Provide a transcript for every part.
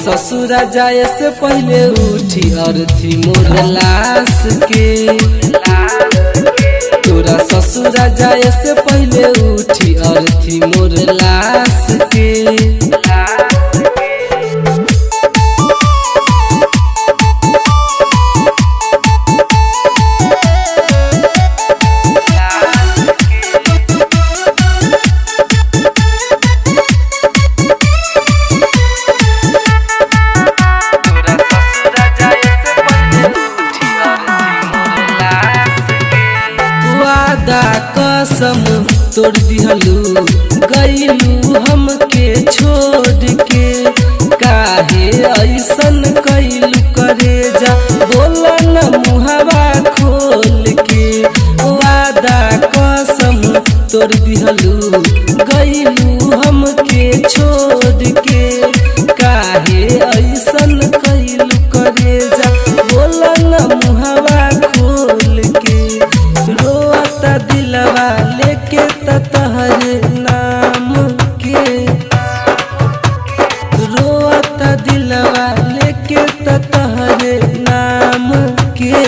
ससुरा जाए से पहले उठी अर्थी मोर लाश के। तोरा ससुरा जाए से पहले उठी अर्थी मोर लाश के। वादा कसम तोड़ दिहलू गईलू हमके छोड़ के। काहे ऐसन कैलू करे जा बोला न मुहवा खोल के। वादा कसम तोड़ दिहलू गईलू हमके छोड़ के। काहे ऐसन कैलू करे जा बोला न मुहवा खोल के। रोता दिलवा लेके तहरे नाम के। रोता दिलवा लेके तहरे नाम के।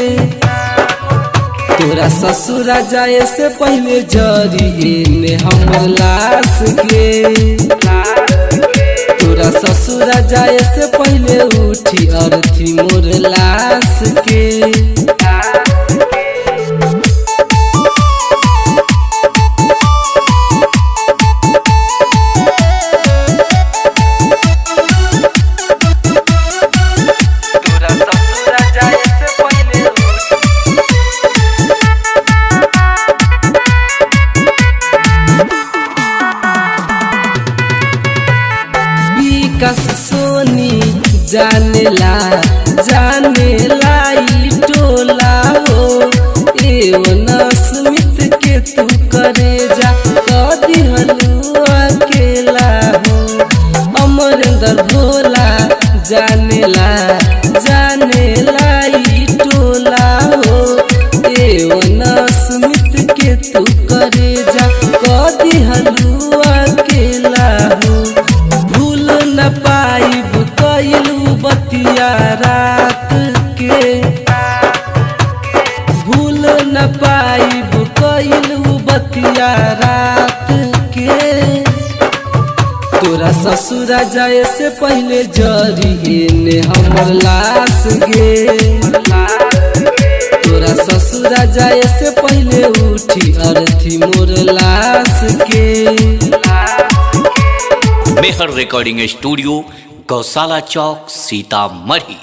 तोरा ससुरा जाए से पहले जरिए ने हमर लाश के। तोरा ससुरा जाए से पहले उठी अर्थी मोर लाश के। विकास सोनी जानेला ई टोला हो। एवं स्मित के तू करे जा दिहलू अकेला हो। अमरेंद्र भोला जानेला ई टोला हो। एवं स्मित के तू करे जा दिहलू अकेला हो। भूल न पाइब कइलू बतिया रात के। भूल न पाइब कइलू बतिया रात के। तोरा ससुरा जाए से पहले जरिए ने हमर लाश गे। तोरा ससुरा जाए से पहले उठी अर्थी मोर लाश के। मेहर रिकॉर्डिंग स्टूडियो गौशाला चौक सीतामढ़ी।